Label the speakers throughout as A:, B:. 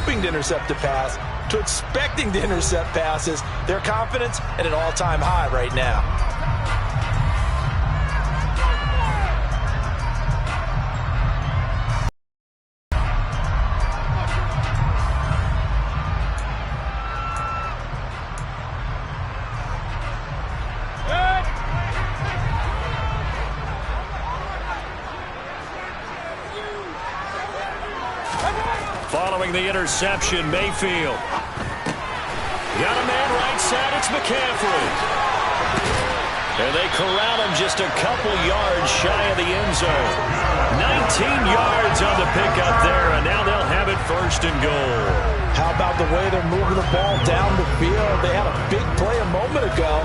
A: hoping to intercept the pass to expecting to intercept passes. Their confidence at an all-time high right now.
B: Following the interception, Mayfield. Got a man right side, it's McCaffrey. And they corral him just a couple yards shy of the end zone. 19 yards on the pickup there, and now they'll have it first and goal.
A: How about the way they're moving the ball down the field? They had a big play a moment ago.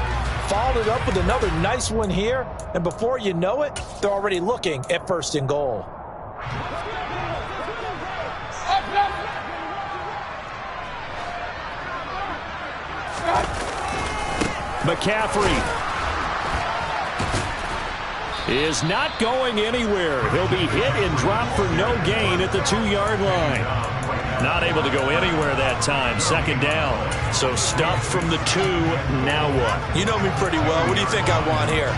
A: Followed it up with another nice one here, and before you know it, they're already looking at first and goal.
B: McCaffrey is not going anywhere. He'll be hit and dropped for no gain at the 2-yard line. Not able to go anywhere that time. Second down. So stuffed from the 2. Now what?
A: You know me pretty well. What do you think I want here?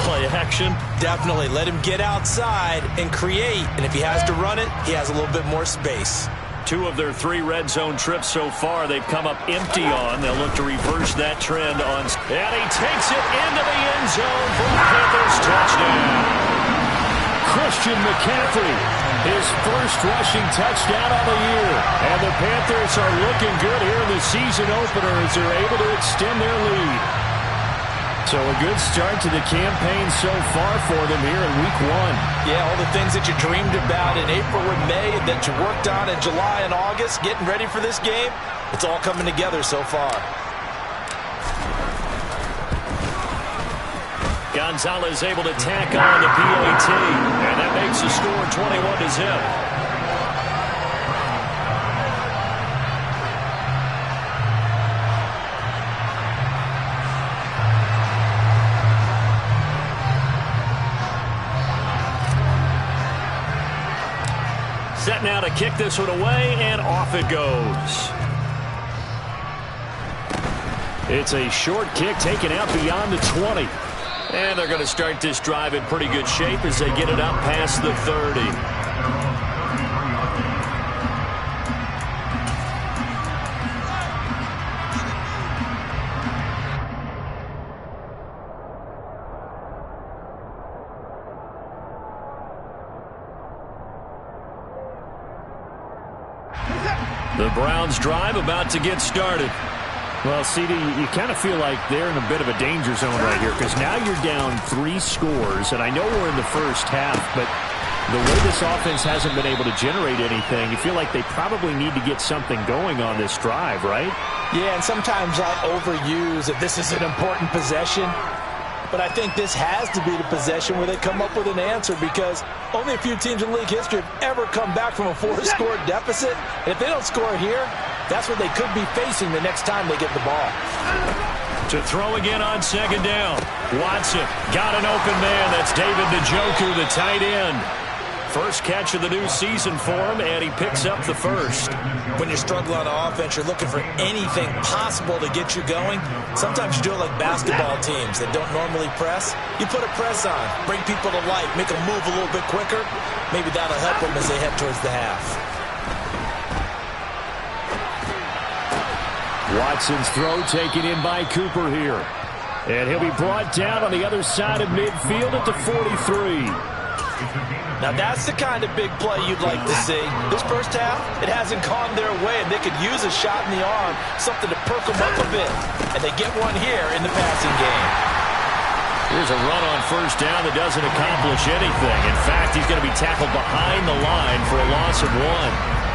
B: Play action?
A: Definitely. Let him get outside and create. And if he has to run it, he has a little bit more space.
B: 2 of their 3 red zone trips so far they've come up empty on. They'll look to reverse that trend on. And he takes it into the end zone for a Panthers touchdown. Christian McCaffrey, his first rushing touchdown of the year. And the Panthers are looking good here in the season opener as they're able to extend their lead. So a good start to the campaign so far for them here in week 1.
A: Yeah, all the things that you dreamed about in April and May that you worked on in July and August, getting ready for this game, it's all coming together so far.
B: Gonzalez able to tack on the PAT, and that makes the score 21-0. Set now to kick this one away, and off it goes. It's a short kick taken out beyond the 20. And they're going to start this drive in pretty good shape as they get it up past the 30. The Browns drive about to get started. Well, CD, you kind of feel like they're in a bit of a danger zone right here because now you're down 3 scores, and I know we're in the first half, but the way this offense hasn't been able to generate anything, you feel like they probably need to get something going on this drive, right?
A: Yeah, and sometimes I overuse that this is an important possession. But I think this has to be the possession where they come up with an answer because only a few teams in league history have ever come back from a 4-score deficit. And if they don't score here, that's what they could be facing the next time they get the ball.
B: To throw again on second down. Watson got an open man. That's David Njoku, the tight end. First catch of the new season for him, and he picks up the first.
A: When you're struggling on offense, you're looking for anything possible to get you going. Sometimes you do it like basketball teams that don't normally press. You put a press on, bring people to life, make them move a little bit quicker. Maybe that'll help them as they head towards the half.
B: Watson's throw taken in by Cooper here. And he'll be brought down on the other side of midfield at the 43.
A: Now that's the kind of big play you'd like to see. This first half, it hasn't gone their way, and they could use a shot in the arm, something to perk them up a bit. And they get one here in the passing game.
B: Here's a run on first down that doesn't accomplish anything. In fact, he's going to be tackled behind the line for a loss of 1.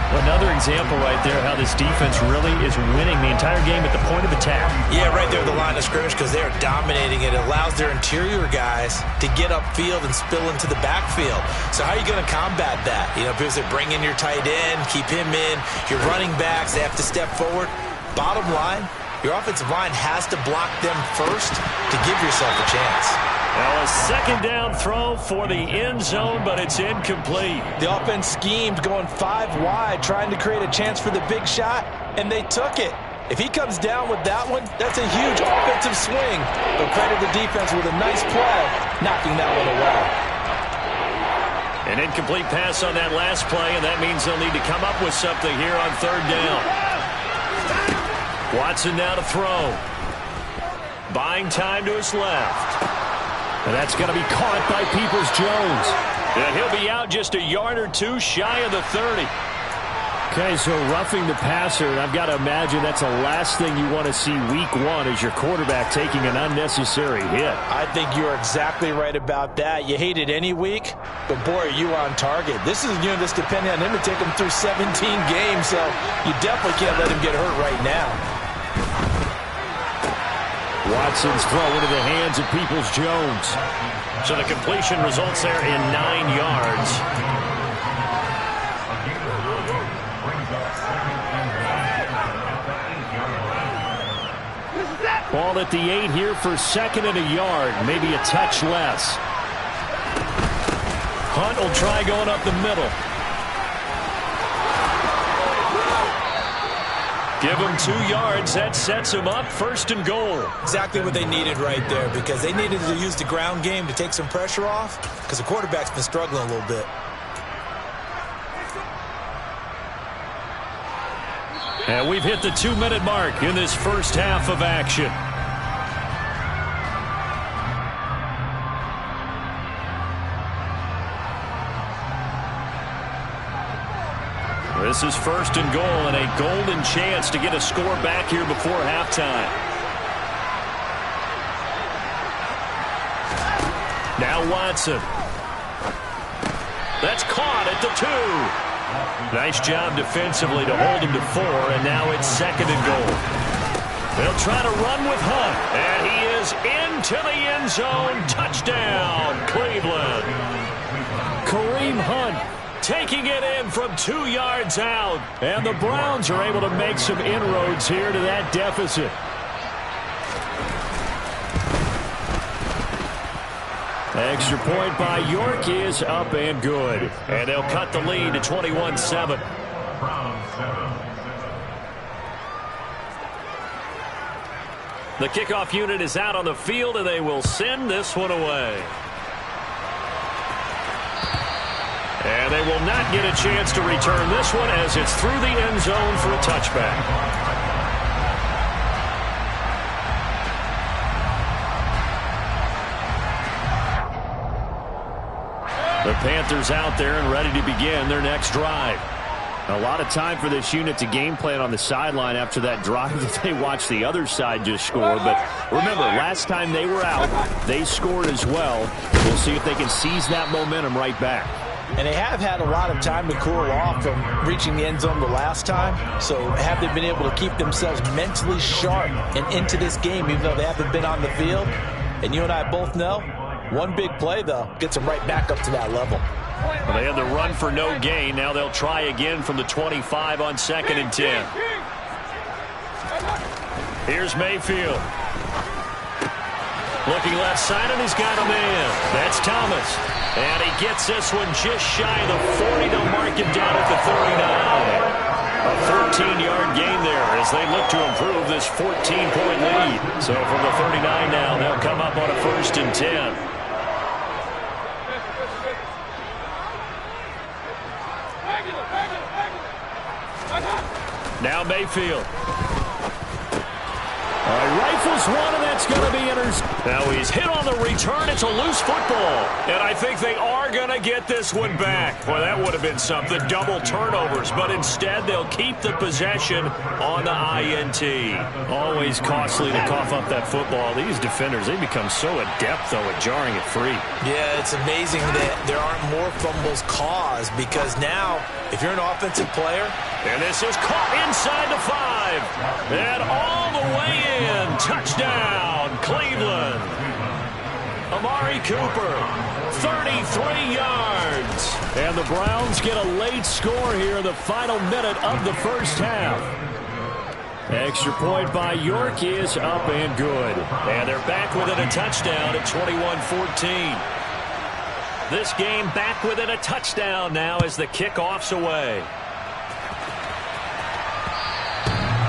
B: Another example right there how this defense really is winning the entire game at the point of attack.
A: Yeah, right there at the line of scrimmage because they're dominating it. It allows their interior guys to get upfield and spill into the backfield. So how are you going to combat that? You know, because they bring in your tight end, keep him in. Your running backs, they have to step forward. Bottom line, your offensive line has to block them first to give yourself a chance.
B: Now a second down throw for the end zone, but it's incomplete.
A: The offense schemed going 5 wide, trying to create a chance for the big shot, and they took it. If he comes down with that one, that's a huge offensive swing. But credit the defense with a nice play, knocking that one away.
B: An incomplete pass on that last play, and that means they'll need to come up with something here on third down. Watson now to throw. Buying time to his left.
C: And that's going to be caught by Peoples-Jones.
B: And he'll be out just a yard or two shy of the 30.
C: Okay, so roughing the passer, and I've got to imagine that's the last thing you want to see week 1 as your quarterback taking an unnecessary hit.
A: I think you're exactly right about that. You hate it any week, but boy, are you on target. This is a unit that's depending on him to take him through 17 games, so you definitely can't let him get hurt right now.
C: Watson's throw into the hands of Peoples-Jones.
B: So the completion results there in 9 yards.
C: Ball at the 8 here for second and a yard, maybe a touch less.
B: Hunt will try going up the middle. Give him 2 yards. That sets him up first and goal.
A: Exactly what they needed right there, because they needed to use the ground game to take some pressure off, because the quarterback's been struggling a little bit.
B: And we've hit the 2-minute mark in this first half of action. This is first and goal, and a golden chance to get a score back here before halftime. Now Watson. That's caught at the 2. Nice job defensively to hold him to 4, and now it's second and goal. They'll try to run with Hunt, and he is into the end zone. Touchdown, Cleveland.
C: Kareem Hunt
B: taking it in from 2 yards out.
C: And the Browns are able to make some inroads here to that deficit. Extra point by York is up and good.
B: And they'll cut the lead to 21-7. The kickoff unit is out on the field, and they will send this one away. And they will not get a chance to return this one as it's through the end zone for a touchback. The Panthers out there and ready to begin their next drive.
C: A lot of time for this unit to game plan on the sideline after that drive that they watched the other side just score. But remember, last time they were out, they scored as well. We'll see if they can seize that momentum right back.
A: And they have had a lot of time to cool off from reaching the end zone the last time. So have they been able to keep themselves mentally sharp and into this game, even though they haven't been on the field? And you and I both know, one big play, though, gets them right back up to that level.
B: Well, they had the run for no gain. Now they'll try again from the 25 on 2nd and 10. Here's Mayfield. Looking left side, and he's got a man. That's Thomas. And he gets this one just shy of the 40. They'll mark him down at the 39. A 14-yard gain there as they look to improve this 14-point lead. So from the 39 now, they'll come up on a 1st and 10. Now Mayfield.
C: Rifles one, and that's going to be intercepted.
B: Now he's hit on the return. It's a loose football. And I think they are going to get this one back. Well, that would have been something. Double turnovers. But instead, they'll keep the possession on the INT.
C: Always costly to cough up that football. These defenders, they become so adept, though, at jarring it free.
A: Yeah, it's amazing that there aren't more fumbles caused, because now, if you're an offensive player,
B: and this is caught inside the 5. And all the way in. Touchdown, Cleveland. Amari Cooper, 33 yards.
C: And the Browns get a late score here in the final minute of the first half.
B: Extra point by York is up and good. And they're back within a touchdown at 21-14. This game back within a touchdown now as the kickoff's away.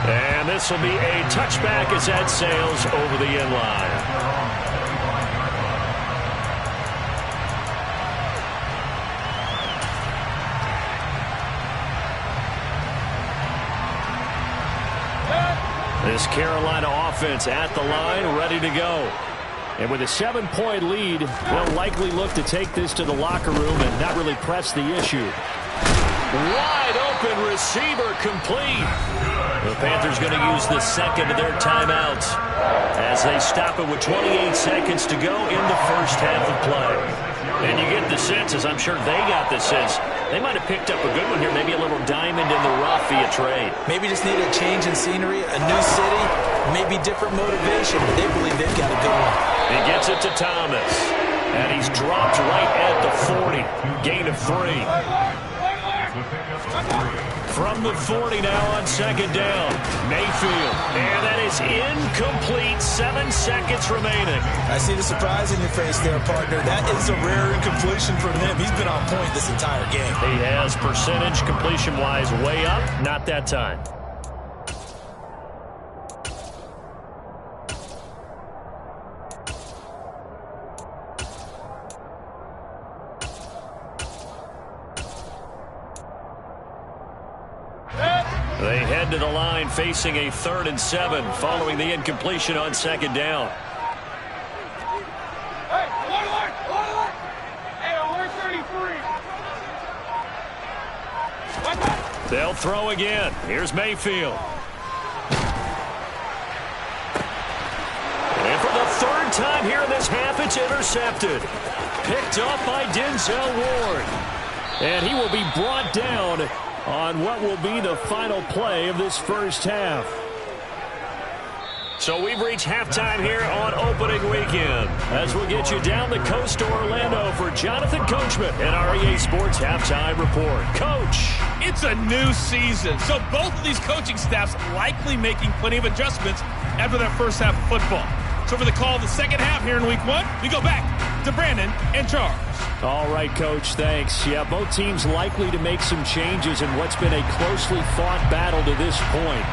B: And this will be a touchback as that sails over the end line. This Carolina offense at the line, ready to go. And with a 7-point lead, they'll likely look to take this to the locker room and not really press the issue. Wide open receiver complete. The Panthers going to use the second of their timeouts as they stop it with 28 seconds to go in the first half of play. And you get the sense, as I'm sure they got the sense, they might have picked up a good one here, maybe a little diamond in the rough via trade.
A: Maybe just need a change in scenery, a new city, maybe different motivation, but they believe they've got a good one.
B: He gets it to Thomas, and he's dropped right at the 40. Gain of 3. From the 40 now on second down. Mayfield. And that is incomplete. 7 seconds remaining.
A: I see the surprise in your face there, partner. That is a rare incompletion from him. He's been on point this entire game.
B: He has percentage completion-wise way up. Not that time. They head to the line facing a 3rd and 7 following the incompletion on second down. They'll throw again. Here's Mayfield. And for the 3rd time here in this half, it's intercepted. Picked up by Denzel Ward. And he will be brought down on what will be the final play of this first half. So we've reached halftime here on opening weekend as we'll get you down the coast to Orlando for Jonathan Coachman and our EA Sports Halftime Report. Coach.
D: It's a new season, so both of these coaching staffs likely making plenty of adjustments after that first half of football. So for the call of the second half here in week 1, we go back to Brandon and Charles.
C: All right, Coach, thanks. Yeah, both teams likely to make some changes in what's been a closely fought battle to this point.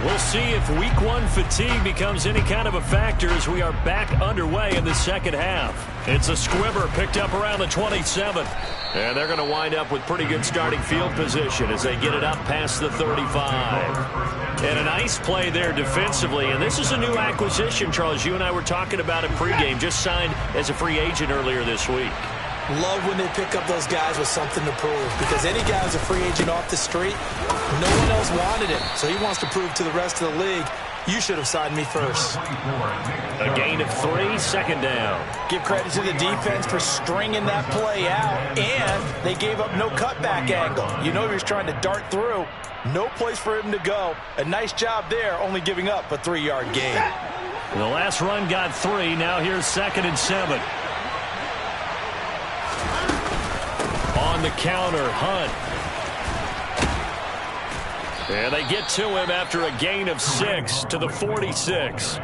B: We'll see if week 1 fatigue becomes any kind of a factor as we are back underway in the second half. It's a squibber picked up around the 27. And they're going to wind up with pretty good starting field position as they get it up past the 35. And a nice play there defensively. And this is a new acquisition, Charles. You and I were talking about it pregame. Just signed as a free agent earlier this week.
A: Love when they pick up those guys with something to prove, because any guy who's a free agent off the street, no one else wanted him. So he wants to prove to the rest of the league, you should have signed me first.
B: A gain of 3, second down.
A: Give credit to the defense for stringing that play out, and they gave up no cutback angle. You know he was trying to dart through. No place for him to go. A nice job there, only giving up a 3-yard gain.
B: The last run got 3. Now here's 2nd and 7. On the counter, Hunt. And they get to him after a gain of 6 to the 46.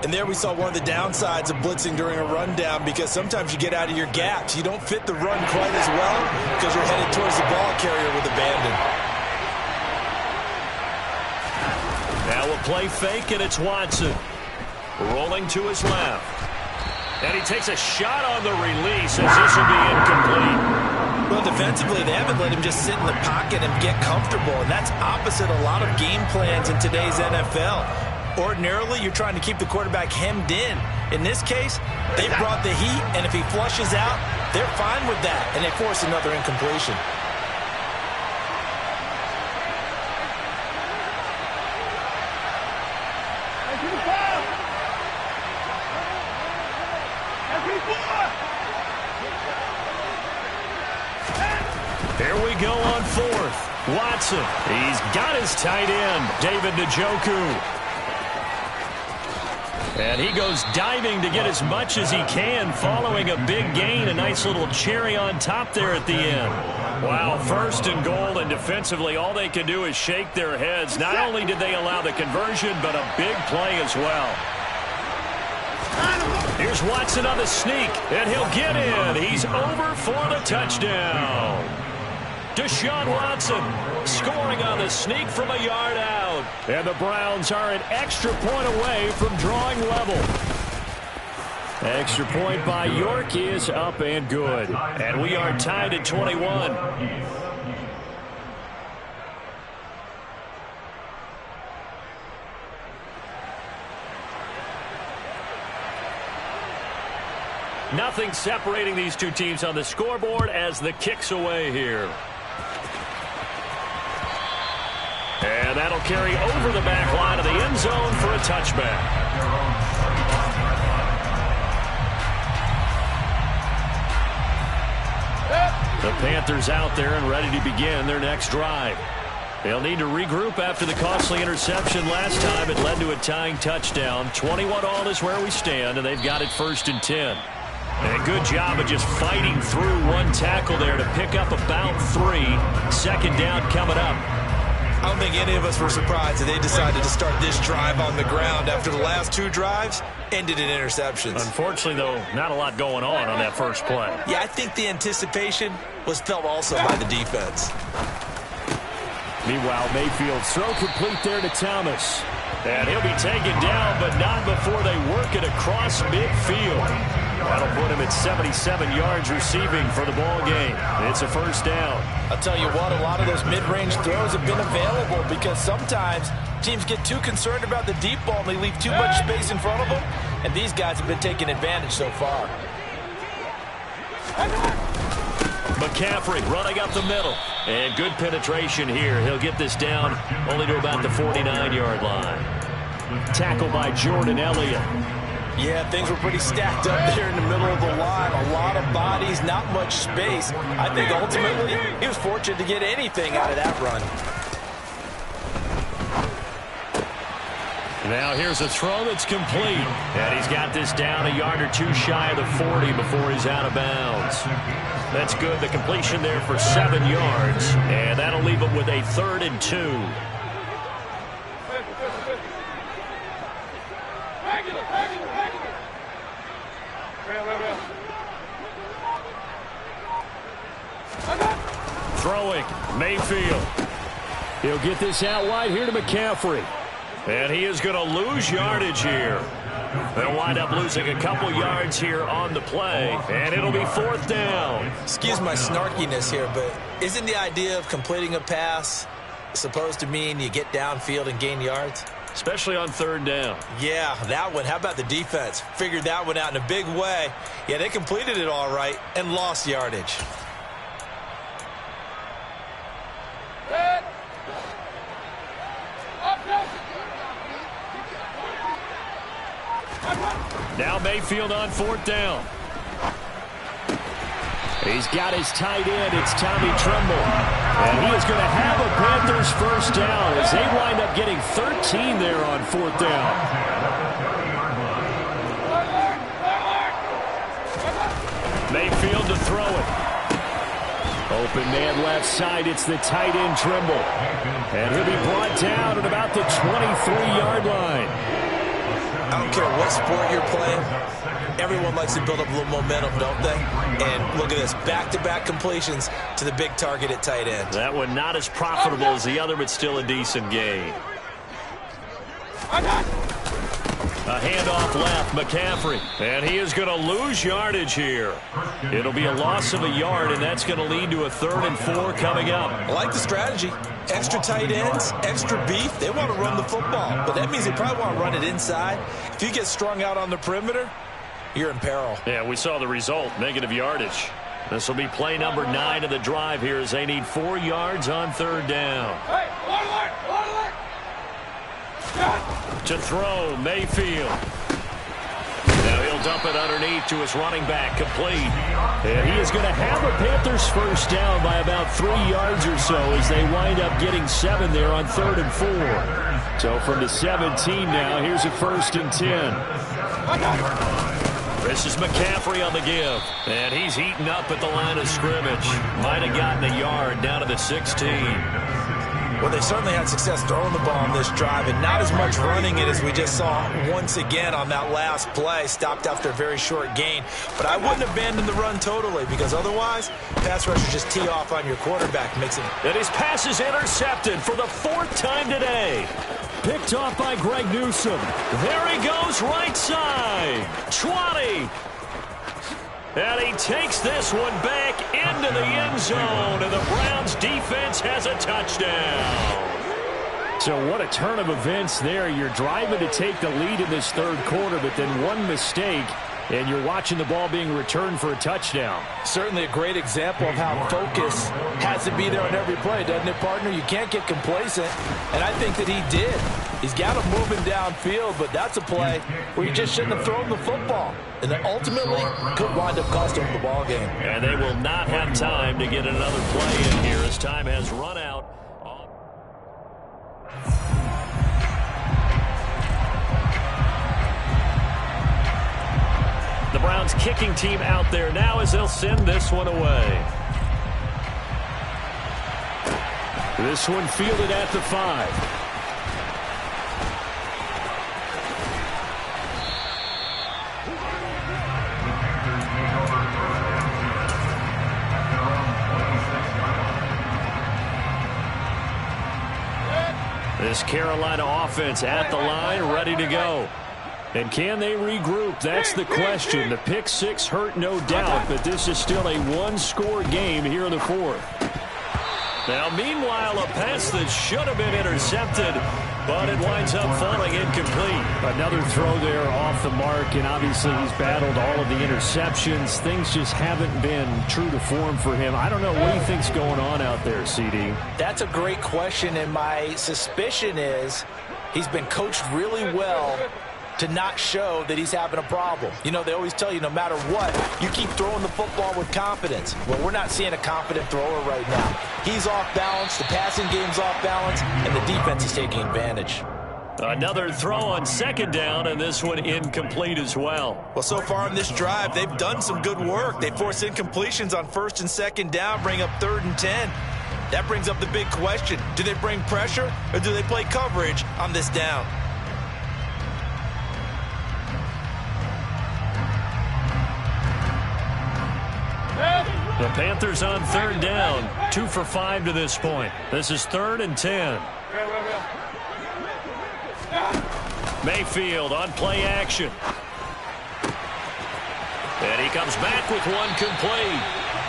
A: And there we saw one of the downsides of blitzing during a rundown, because sometimes you get out of your gaps. You don't fit the run quite as well because you're headed towards the ball carrier with abandon.
B: Now a play fake, and it's Watson. Rolling to his left. And he takes a shot on the release as this will be incomplete.
A: Well, defensively, they haven't let him just sit in the pocket and get comfortable, and that's opposite a lot of game plans in today's NFL. Ordinarily, you're trying to keep the quarterback hemmed in. In this case, they brought the heat, and if he flushes out, they're fine with that, and they force another incompletion.
B: Here we go on 4th. Watson, he's got his tight end, David Njoku. And he goes diving to get as much as he can following a big gain. A nice little cherry on top there at the end. Wow, 1st and goal, and defensively all they can do is shake their heads. Not only did they allow the conversion, but a big play as well. Here's Watson on the sneak, and he'll get in. He's over for the touchdown. Deshaun Watson scoring on the sneak from a yard out. And the Browns are an extra point away from drawing level. Extra point by York is up and good. And we are tied at 21. Nothing separating these two teams on the scoreboard as the kick's away here. And that'll carry over the back line of the end zone for a touchback. The Panthers out there and ready to begin their next drive. They'll need to regroup after the costly interception last time. It led to a tying touchdown. 21-all is where we stand, and they've got it 1st and 10. And a good job of just fighting through one tackle there to pick up about 3. 2nd down coming up.
A: I don't think any of us were surprised that they decided to start this drive on the ground after the last 2 drives ended in interceptions.
B: Unfortunately, though, not a lot going on that first play.
A: Yeah, I think the anticipation was felt also by the defense.
B: Meanwhile, Mayfield throw complete there to Thomas. And he'll be taken down, but not before they work it across midfield. That'll put him at 77 yards receiving for the ball game. It's a 1st down.
A: I'll tell you what, a lot of those mid-range throws have been available because sometimes teams get too concerned about the deep ball and they leave too much space in front of them. And these guys have been taking advantage so far.
B: McCaffrey running up the middle. And good penetration here. He'll get this down only to about the 49-yard line. Tackle by Jordan Elliott.
A: Yeah, things were pretty stacked up there in the middle of the line. A lot of bodies, not much space. I think ultimately he was fortunate to get anything out of that run.
B: Now here's a throw that's complete. And he's got this down a yard or 2 shy of the 40 before he's out of bounds. That's good. The completion there for 7 yards. And that'll leave it with a 3rd and 2. Throwing, Mayfield. He'll get this out wide here to McCaffrey. And he is going to lose yardage here. They'll wind up losing a couple yards here on the play, and it'll be 4th down.
A: Excuse my snarkiness here, but isn't the idea of completing a pass supposed to mean you get downfield and gain yards?
B: Especially on 3rd down.
A: Yeah, that one. How about the defense? Figured that one out in a big way. Yeah, they completed it all right and lost yardage.
B: Now Mayfield on 4th down. He's got his tight end. It's Tommy Tremble. And he is going to have a Panthers 1st down as they wind up getting 13 there on 4th down. Mayfield to throw it. Open man left side. It's the tight end Tremble. And he'll be brought down at about the 23-yard line.
A: I don't care what sport you're playing. Everyone likes to build up a little momentum, don't they? And look at this, back-to-back completions to the big target at tight end.
B: That one not as profitable as the other, but still a decent gain. A handoff left, McCaffrey. And he is going to lose yardage here. It'll be a loss of a yard, and that's going to lead to a 3rd and 4 coming up.
A: I like the strategy. Extra tight ends, extra beef. They want to run the football, but that means they probably want to run it inside. If you get strung out on the perimeter, you're in peril.
B: Yeah, we saw the result, negative yardage. This will be play number 9 of the drive here as they need 4 yards on 3rd down. To throw, Mayfield. Now he'll dump it underneath to his running back, complete. And he is going to have a Panthers 1st down by about 3 yards or so as they wind up getting 7 there on 3rd and 4. So from the 17 now, here's a 1st and 10. This is McCaffrey on the give. And he's heating up at the line of scrimmage. Might have gotten a yard down to the 16.
A: Well, they certainly had success throwing the ball on this drive and not as much running it as we just saw once again on that last play. Stopped after a very short gain. But I wouldn't abandon the run totally because otherwise, pass rushers just tee off on your quarterback. Makes it.
B: And his pass is intercepted for the 4th time today. Picked off by Greg Newsome. There he goes right side. 20. And he takes this one back into the end zone, and the Browns defense has a touchdown.
C: So what a turn of events there. You're driving to take the lead in this third quarter, but then one mistake, and you're watching the ball being returned for a touchdown.
A: Certainly a great example of how focus has to be there on every play, doesn't it, partner? You can't get complacent, and I think that he did. He's got him moving downfield, but that's a play where you just shouldn't have thrown the football. And that ultimately could wind up costing him the ball game.
B: And they will not have time to get another play in here as time has run out. The Browns kicking team out there now as they'll send this one away.
C: This one fielded at the 5.
B: This Carolina offense at the line, ready to go.
C: And can they regroup? That's the question. The pick six hurt, no doubt, but this is still a one-score game here in the 4th.
B: Now, meanwhile, a pass that should have been intercepted, but it winds up falling incomplete.
C: Another throw there off the mark, and obviously he's battled all of the interceptions. Things just haven't been true to form for him. I don't know what he thinks going on out there, CD.
A: That's a great question, and my suspicion is he's been coached really well to not show that he's having a problem. You know, they always tell you no matter what, you keep throwing the football with confidence. Well, we're not seeing a confident thrower right now. He's off balance, the passing game's off balance, and the defense is taking advantage.
B: Another throw on 2nd down, and this one incomplete as well.
A: Well, so far on this drive, they've done some good work. They force incompletions on 1st and 2nd down, bring up 3rd and 10. That brings up the big question. Do they bring pressure, or do they play coverage on this down?
B: The Panthers on 3rd down, 2 for 5 to this point. This is 3rd and 10. Mayfield on play action. And he comes back with one complete.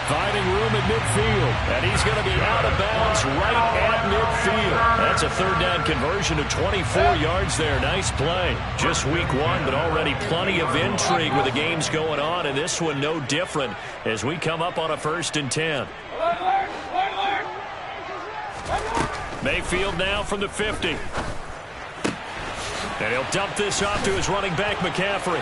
C: Finding room at midfield.
B: And he's going to be out of bounds right at midfield. That's a 3rd down conversion of 24 yards there. Nice play. Just week 1, but already plenty of intrigue with the games going on. And this one no different as we come up on a 1st and 10. Mayfield now from the 50. And he'll dump this off to his running back, McCaffrey.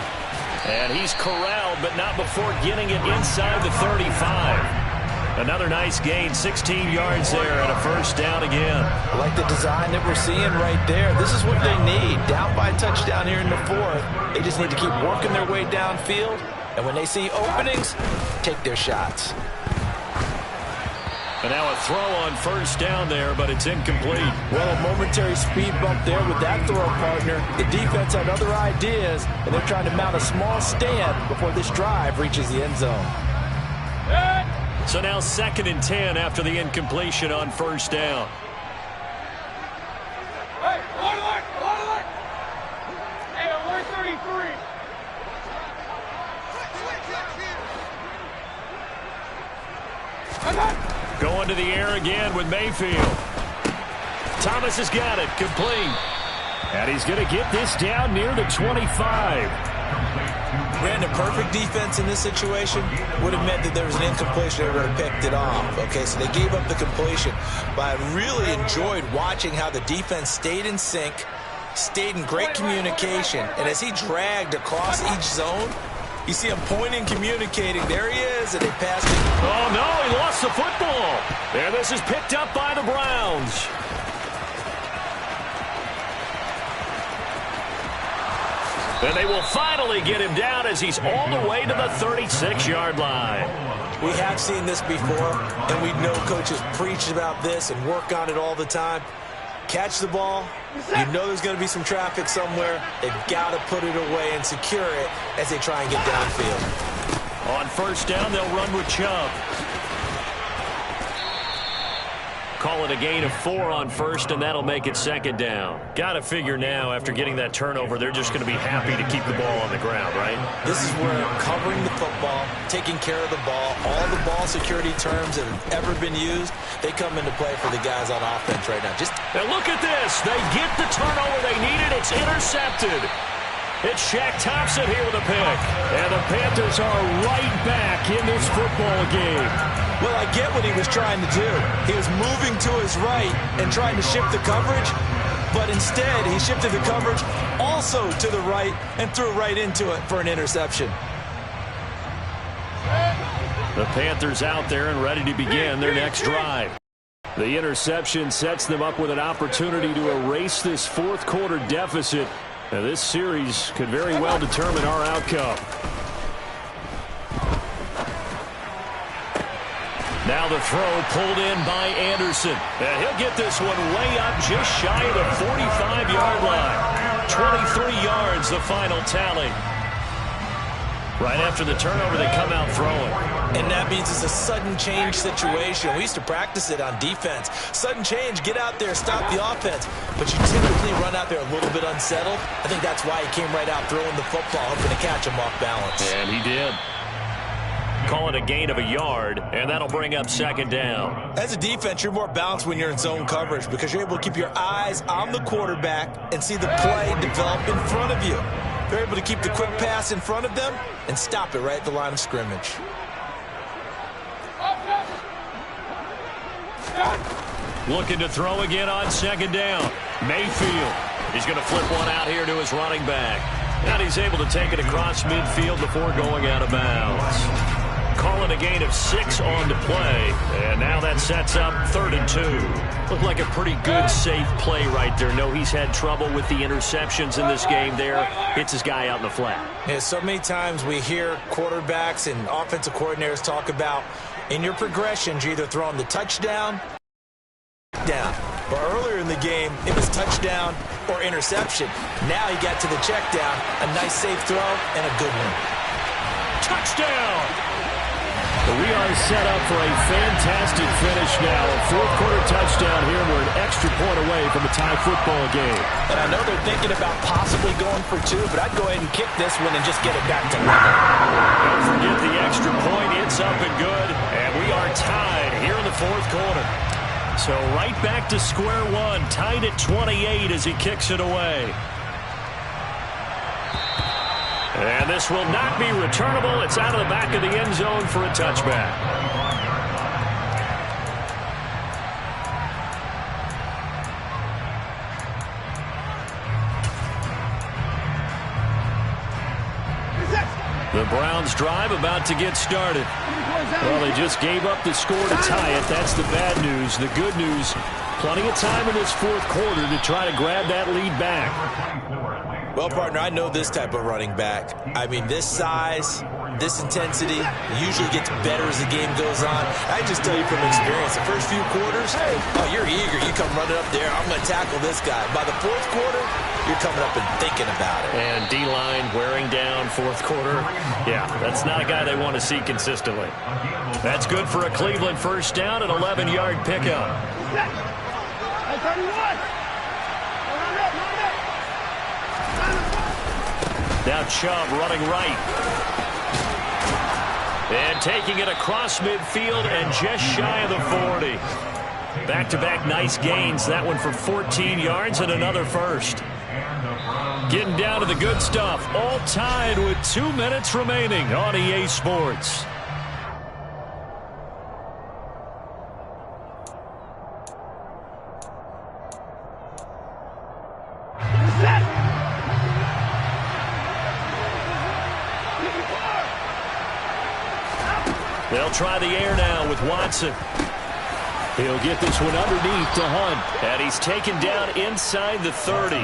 B: And he's corralled, but not before getting it inside the 35. Another nice gain, 16 yards there, and a 1st down again.
A: I like the design that we're seeing right there. This is what they need. Down by a touchdown here in the 4th. They just need to keep working their way downfield. And when they see openings, take their shots.
B: And now a throw on 1st down there, but it's incomplete.
A: Well, a momentary speed bump there with that throw, partner. The defense had other ideas, and they're trying to mount a small stand before this drive reaches the end zone.
B: So now 2nd and 10 after the incompletion on 1st down. Going to the air again with Mayfield. Thomas has got it, complete.
C: And he's going to get this down near the 25.
A: Brandon, perfect defense in this situation would have meant that there was an incompletion. They would have picked it off. Okay, so they gave up the completion. But I really enjoyed watching how the defense stayed in sync, stayed in great communication. And as he dragged across each zone, you see him pointing, communicating. There he is, and they passed it.
B: Oh, no, he lost the football. And this is picked up by the Browns. And they will finally get him down as he's all the way to the 36-yard line.
A: We have seen this before, and we know coaches preach about this and work on it all the time. Catch the ball. You know there's going to be some traffic somewhere. They've got to put it away and secure it as they try and get downfield.
B: On first down, they'll run with Chubb. Call it a gain of 4 on first, and that'll make it second down. Got to figure now, after getting that turnover, they're just going to be happy to keep the ball on the ground, right?
A: This is where covering the football, taking care of the ball, all the ball security terms that have ever been used, they come into play for the guys on offense right now.
B: And look at this. They get the turnover they needed. It's intercepted. It's Shaq Thompson here with a pick. And the Panthers are right back in this football game.
A: Well, I get what he was trying to do. He was moving to his right and trying to shift the coverage, but instead he shifted the coverage also to the right and threw right into it for an interception.
B: The Panthers out there and ready to begin their next drive. The interception sets them up with an opportunity to erase this fourth quarter deficit. Now, this series could very well determine our outcome. Now the throw pulled in by Anderson. And he'll get this one way up just shy of the 45-yard line. 23 yards, the final tally. Right after the turnover, they come out throwing.
A: And that means it's a sudden change situation. We used to practice it on defense. Sudden change, get out there, stop the offense. But you typically run out there a little bit unsettled. I think that's why he came right out throwing the football, hoping to catch him off balance.
B: And he did. Call it a gain of a yard, and that'll bring up second down.
A: As a defense, you're more balanced when you're in zone coverage because you're able to keep your eyes on the quarterback and see the play develop in front of you. You're able to keep the quick pass in front of them and stop it right at the line of scrimmage.
B: Looking to throw again on second down. Mayfield. He's going to flip one out here to his running back. And he's able to take it across midfield before going out of bounds. Call it a gain of 6 on to play. And now that sets up 3rd and 2. Looked like a pretty good, safe play right there. No, he's had trouble with the interceptions in this game there. Hits his guy out in the flat.
A: Yeah, so many times we hear quarterbacks and offensive coordinators talk about in your progressions, you're either throwing the touchdown down. But earlier in the game, it was touchdown or interception. Now he got to the check down, a nice safe throw, and a good one.
B: Touchdown!
C: We are set up for a fantastic finish now. A fourth quarter touchdown here. We're an extra point away from a tie football game.
A: And I know they're thinking about possibly going for 2, but I'd go ahead and kick this one and just get it back to level.
B: Don't forget the extra point. It's up and good. And we are tied here in the fourth quarter. So right back to square one, tied at 28 as he kicks it away. And this will not be returnable. It's out of the back of the end zone for a touchback. The Browns drive about to get started. Well, they just gave up the score to tie it. That's the bad news. The good news, plenty of time in this fourth quarter to try to grab that lead back.
A: Well, partner, I know this type of running back. I mean, this size, this intensity usually gets better as the game goes on. I just tell you from experience, the first few quarters, oh, you're eager. You come running up there, I'm going to tackle this guy. By the fourth quarter, you're coming up and thinking about it.
B: And D-line wearing down fourth quarter. Yeah, that's not a guy they want to see consistently. That's good for a Cleveland first down, an 11-yard pickup. Now Chubb running right. And taking it across midfield and just shy of the 40. Back-to-back nice gains. That one for 14 yards and another first. Getting down to the good stuff. All tied with 2 minutes remaining on EA Sports. They'll try the air now with Watson.
C: He'll get this one underneath to Hunt.
B: And he's taken down inside the 30.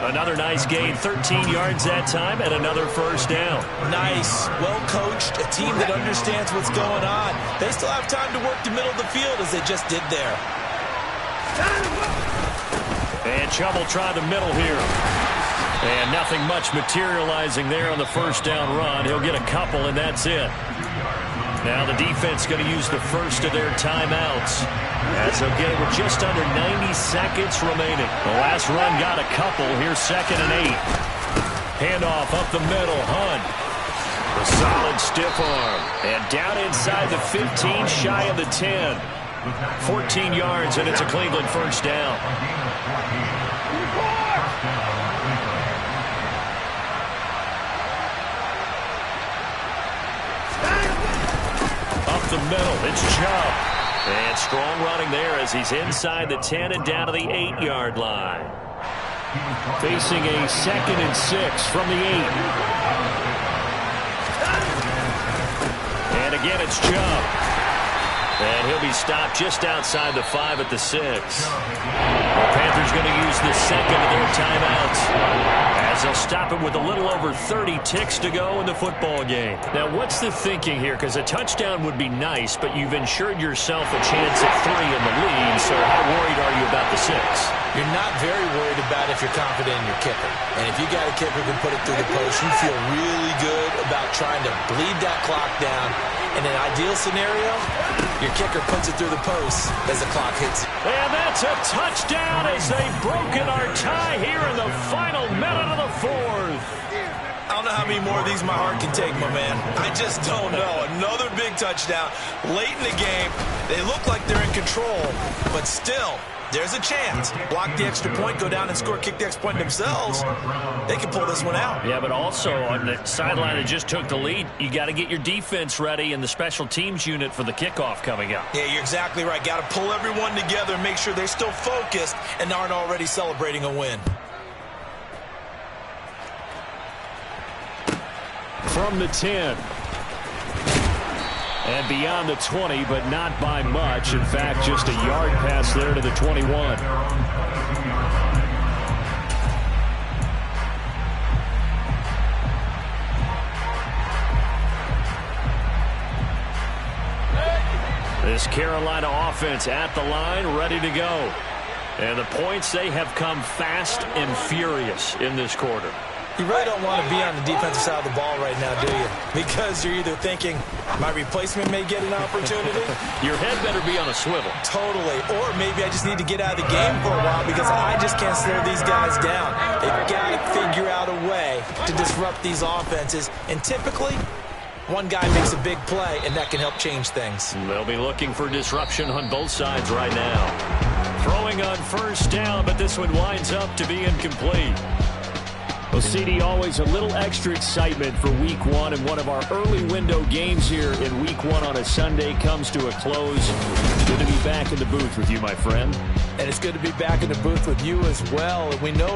B: Another nice gain, 13 yards that time, and another first down.
A: Nice, well coached, a team that understands what's going on. They still have time to work the middle of the field as they just did there.
B: And Chubb will try the middle here. And nothing much materializing there on the first down run. He'll get a couple, and that's it. Now the defense going to use the first of their timeouts, as they'll get it with just under 90 seconds remaining. The last run got a couple. Here's 2nd and 8. Handoff up the middle. Hunt. A solid stiff arm. And down inside the 15, shy of the 10. 14 yards, and it's a Cleveland first down. Up the middle, it's Chubb. And strong running there as he's inside the 10 and down to the 8-yard line.
C: Facing a 2nd and 6 from the 8.
B: And again, it's Chubb. And he'll be stopped just outside the 5 at the 6. The Panthers going to use the second of their timeouts, as they'll stop it with a little over 30 ticks to go in the football game. Now, what's the thinking here? Because a touchdown would be nice, but you've ensured yourself a chance at 3 in the lead, so how worried are you about the 6?
A: You're not very worried about if you're confident in your kicker. And if you got a kicker who can put it through the post, you feel really good about trying to bleed that clock down. In an ideal scenario, your kicker puts it through the post as the clock hits.
B: And that's a touchdown as they've broken our tie here in the final minute of the 4th.
A: I don't know how many more of these my heart can take, my man. I just don't know. Another big touchdown late in the game. They look like they're in control, but still, there's a chance. Block the extra point, go down and score, kick the extra point themselves. They can pull this one out.
B: Yeah, but also on the sideline that just took the lead, you got to get your defense ready and the special teams unit for the kickoff coming up.
A: Yeah, you're exactly right. Got to pull everyone together and make sure they're still focused and aren't already celebrating a win.
C: From the 10. And beyond the 20, but not by much. In fact, just a yard pass there to the 21.
B: This Carolina offense at the line, ready to go. And the points, they have come fast and furious in this quarter.
A: You really don't want to be on the defensive side of the ball right now, do you? Because you're either thinking, my replacement may get an opportunity.
B: Your head better be on a swivel.
A: Totally. Or maybe I just need to get out of the game for a while because I just can't slow these guys down. They've got to figure out a way to disrupt these offenses. And typically, one guy makes a big play, and that can help change things.
B: They'll be looking for disruption on both sides right now. Throwing on first down, but this one winds up to be incomplete.
C: Well, CD, always a little extra excitement for Week 1, and one of our early window games here in Week 1 on a Sunday comes to a close. Good to be back in the booth with you, my friend.
A: And it's good to be back in the booth with you as well. And we know